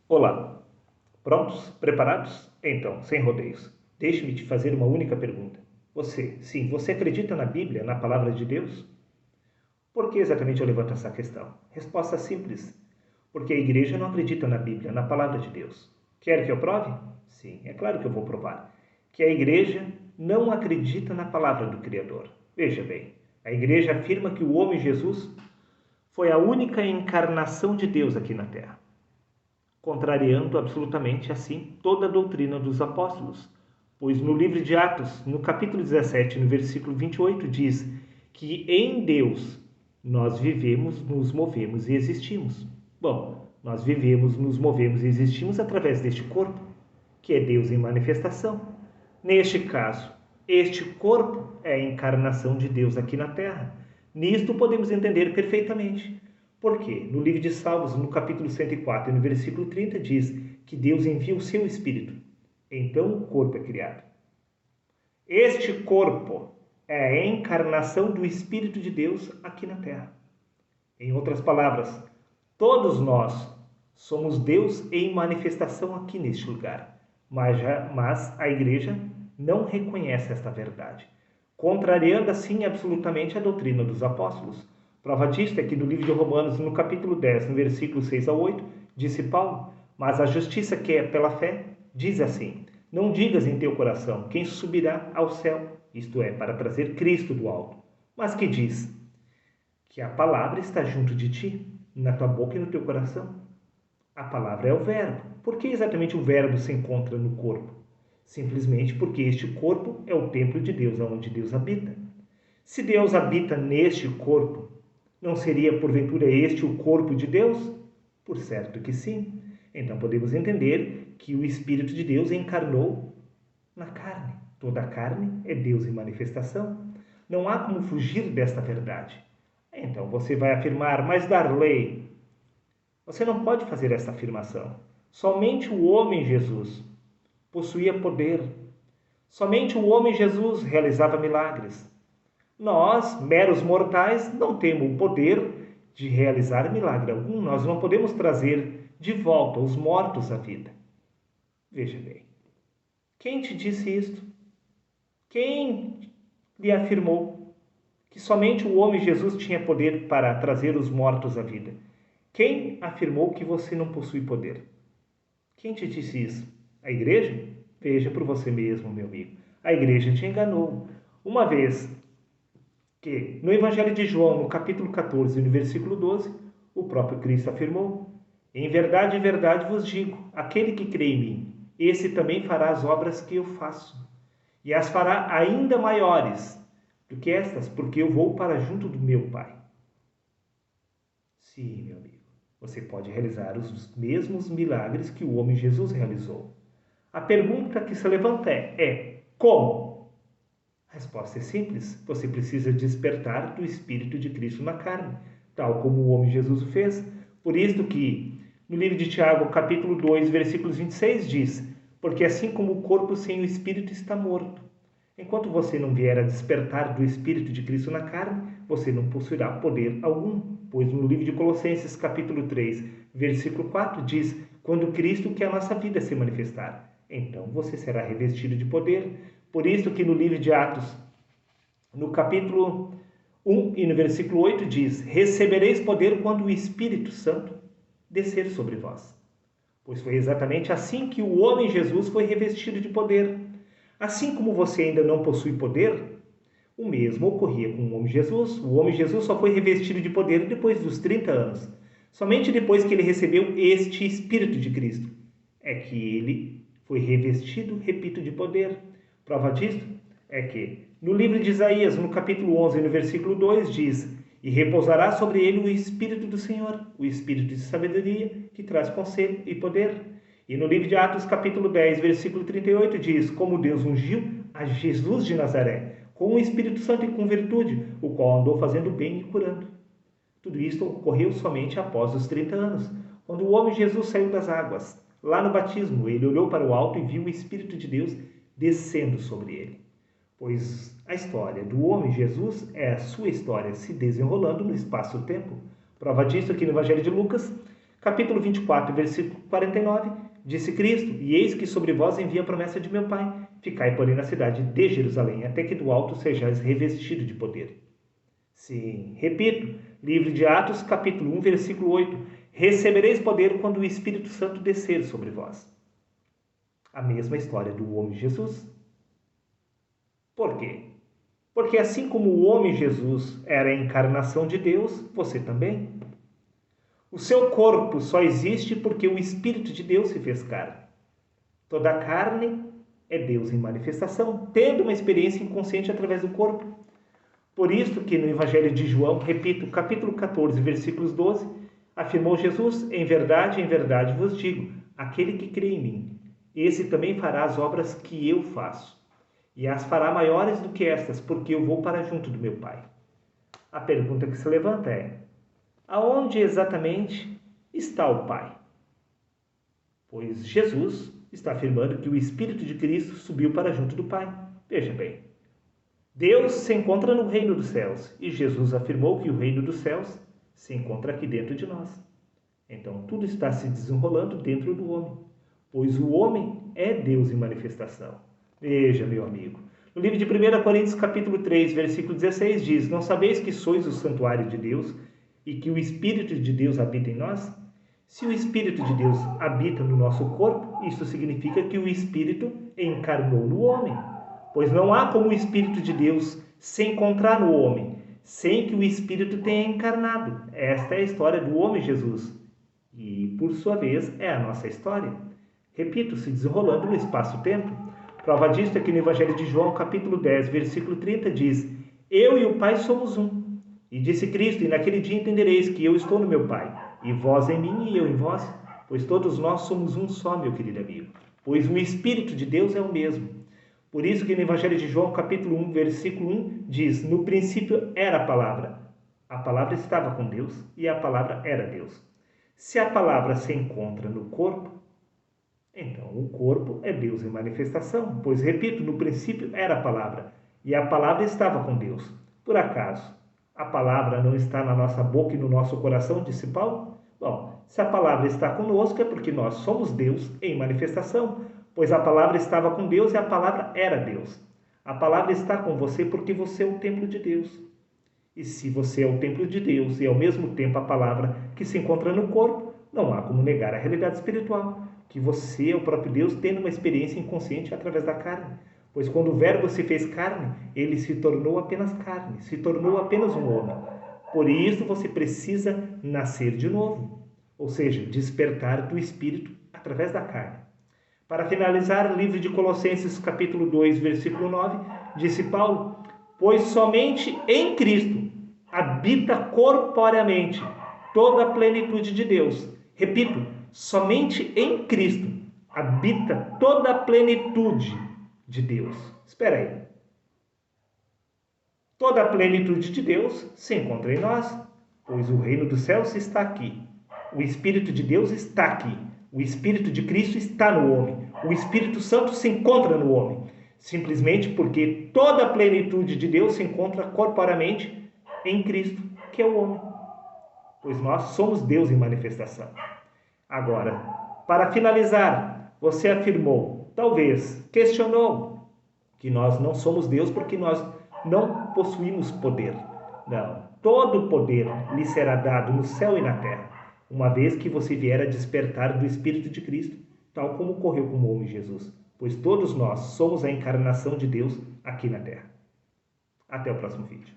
Olá, prontos? Preparados? Então, sem rodeios, deixe-me te fazer uma única pergunta. Você acredita na Bíblia, na palavra de Deus? Por que exatamente eu levanto essa questão? Resposta simples. Porque a igreja não acredita na Bíblia, na palavra de Deus. Quer que eu prove? Sim, é claro que eu vou provar. Que a igreja não acredita na palavra do Criador. Veja bem, a igreja afirma que o homem Jesus foi a única encarnação de Deus aqui na Terra, contrariando absolutamente assim toda a doutrina dos apóstolos. Pois no livro de Atos, no capítulo 17, no versículo 28, diz que em Deus nós vivemos, nos movemos e existimos. Bom, nós vivemos, nos movemos e existimos através deste corpo, que é Deus em manifestação. Neste caso, este corpo é a encarnação de Deus aqui na Terra. Nisto podemos entender perfeitamente. Porque no livro de Salmos, no capítulo 104, no versículo 30, diz que Deus envia o seu Espírito. Então o corpo é criado. Este corpo é a encarnação do Espírito de Deus aqui na Terra. Em outras palavras, todos nós somos Deus em manifestação aqui neste lugar. Mas a igreja não reconhece esta verdade, contrariando assim absolutamente a doutrina dos apóstolos. Prova disto é que no livro de Romanos, no capítulo 10, no versículo 6 ao 8, disse Paulo: mas a justiça que é pela fé diz assim: não digas em teu coração quem subirá ao céu, isto é, para trazer Cristo do alto, mas que diz que a palavra está junto de ti, na tua boca e no teu coração. A palavra é o verbo. Por que exatamente o verbo se encontra no corpo? Simplesmente porque este corpo é o templo de Deus, onde Deus habita. Se Deus habita neste corpo, não seria porventura este o corpo de Deus? Por certo que sim. Então podemos entender que o Espírito de Deus encarnou na carne. Toda a carne é Deus em manifestação. Não há como fugir desta verdade. Então você vai afirmar, mas Darley, você não pode fazer esta afirmação. Somente o homem Jesus possuía poder. Somente o homem Jesus realizava milagres. Nós, meros mortais, não temos o poder de realizar milagre algum. Nós não podemos trazer de volta os mortos à vida. Veja bem, quem te disse isto? Quem lhe afirmou que somente o homem Jesus tinha poder para trazer os mortos à vida? Quem afirmou que você não possui poder? Quem te disse isso? A igreja? Veja por você mesmo, meu amigo. A igreja te enganou. Uma vez que no Evangelho de João, no capítulo 14, no versículo 12, o próprio Cristo afirmou: em verdade vos digo, aquele que crê em mim, esse também fará as obras que eu faço, e as fará ainda maiores do que estas, porque eu vou para junto do meu Pai. Sim, meu amigo, você pode realizar os mesmos milagres que o homem Jesus realizou. A pergunta que se levanta é como? A resposta é simples. Você precisa despertar do Espírito de Cristo na carne, tal como o homem Jesus o fez. Por isso que no livro de Tiago, capítulo 2, versículos 26 diz: porque assim como o corpo sem o Espírito está morto, enquanto você não vier a despertar do Espírito de Cristo na carne, você não possuirá poder algum. Pois no livro de Colossenses, capítulo 3, versículo 4, diz: quando Cristo, que é a nossa vida, se manifestar, então você será revestido de poder. Por isso que no livro de Atos, no capítulo 1 e no versículo 8 diz: recebereis poder quando o Espírito Santo descer sobre vós. Pois foi exatamente assim que o homem Jesus foi revestido de poder. Assim como você ainda não possui poder, o mesmo ocorria com o homem Jesus. O homem Jesus só foi revestido de poder depois dos 30 anos. Somente depois que ele recebeu este Espírito de Cristo é que ele foi revestido, repito, de poder. Prova disto é que no livro de Isaías, no capítulo 11, no versículo 2, diz: e repousará sobre ele o Espírito do Senhor, o Espírito de sabedoria, que traz conselho e poder. E no livro de Atos, capítulo 10, versículo 38, diz: como Deus ungiu a Jesus de Nazaré, com o Espírito Santo e com virtude, o qual andou fazendo bem e curando. Tudo isto ocorreu somente após os 30 anos, quando o homem Jesus saiu das águas. Lá no batismo, ele olhou para o alto e viu o Espírito de Deus descendo sobre ele. Pois a história do homem Jesus é a sua história se desenrolando no espaço-tempo. Prova disso aqui no Evangelho de Lucas, Capítulo 24, versículo 49, disse Cristo: E eis que sobre vós envia a promessa de meu Pai. Ficai, porém, na cidade de Jerusalém, até que do alto sejais revestido de poder. Sim, repito, livro de Atos, capítulo 1, versículo 8. Recebereis poder quando o Espírito Santo descer sobre vós. A mesma história do homem Jesus. Por quê? Porque assim como o homem Jesus era a encarnação de Deus, você também. O seu corpo só existe porque o Espírito de Deus se fez carne. Toda a carne é Deus em manifestação, tendo uma experiência inconsciente através do corpo. Por isso que no Evangelho de João, repito, capítulo 14, versículos 12, afirmou Jesus: em verdade vos digo, aquele que crê em mim, esse também fará as obras que eu faço, e as fará maiores do que estas, porque eu vou para junto do meu Pai. A pergunta que se levanta é: aonde exatamente está o Pai? Pois Jesus está afirmando que o Espírito de Cristo subiu para junto do Pai. Veja bem, Deus se encontra no reino dos céus e Jesus afirmou que o reino dos céus se encontra aqui dentro de nós. Então tudo está se desenrolando dentro do homem, pois o homem é Deus em manifestação. Veja, meu amigo, no livro de 1 Coríntios capítulo 3, versículo 16 diz: não sabeis que sois o santuário de Deus e que o Espírito de Deus habita em nós? Se o Espírito de Deus habita no nosso corpo, isso significa que o Espírito encarnou no homem. Pois não há como o Espírito de Deus se encontrar no homem, sem que o Espírito tenha encarnado. Esta é a história do homem Jesus. E, por sua vez, é a nossa história. Repito, se desenrolando no espaço-tempo. Prova disto é que no Evangelho de João, capítulo 10, versículo 30, diz: eu e o Pai somos um. E disse Cristo: e naquele dia entendereis que eu estou no meu Pai, e vós em mim e eu em vós, pois todos nós somos um só, meu querido amigo. Pois o Espírito de Deus é o mesmo. Por isso que no Evangelho de João, capítulo 1, versículo 1, diz: no princípio era a palavra estava com Deus e a palavra era Deus. Se a palavra se encontra no corpo, então o corpo é Deus em manifestação, pois, repito, no princípio era a palavra e a palavra estava com Deus. Por acaso, a palavra não está na nossa boca e no nosso coração, disse Paulo? Bom, se a palavra está conosco é porque nós somos Deus em manifestação, pois a palavra estava com Deus e a palavra era Deus. A palavra está com você porque você é o templo de Deus. E se você é o templo de Deus e ao mesmo tempo a palavra que se encontra no corpo, não há como negar a realidade espiritual, que você é o próprio Deus tendo uma experiência inconsciente através da carne. Pois quando o Verbo se fez carne, ele se tornou apenas carne, se tornou apenas um homem. Por isso você precisa nascer de novo, ou seja, despertar do Espírito através da carne. Para finalizar, livro de Colossenses, capítulo 2, versículo 9, disse Paulo: pois somente em Cristo habita corporeamente toda a plenitude de Deus. Repito, somente em Cristo habita toda a plenitude de Deus. Espera aí. Toda a plenitude de Deus se encontra em nós, pois o reino dos céus está aqui. O Espírito de Deus está aqui. O Espírito de Cristo está no homem. O Espírito Santo se encontra no homem. Simplesmente porque toda a plenitude de Deus se encontra corporeamente em Cristo, que é o homem. Pois nós somos Deus em manifestação. Agora, para finalizar, você afirmou, talvez, questionou, que nós não somos Deus porque nós não possuímos poder. Não, todo poder lhe será dado no céu e na terra, uma vez que você vier a despertar do Espírito de Cristo, tal como ocorreu com o homem Jesus, pois todos nós somos a encarnação de Deus aqui na terra. Até o próximo vídeo.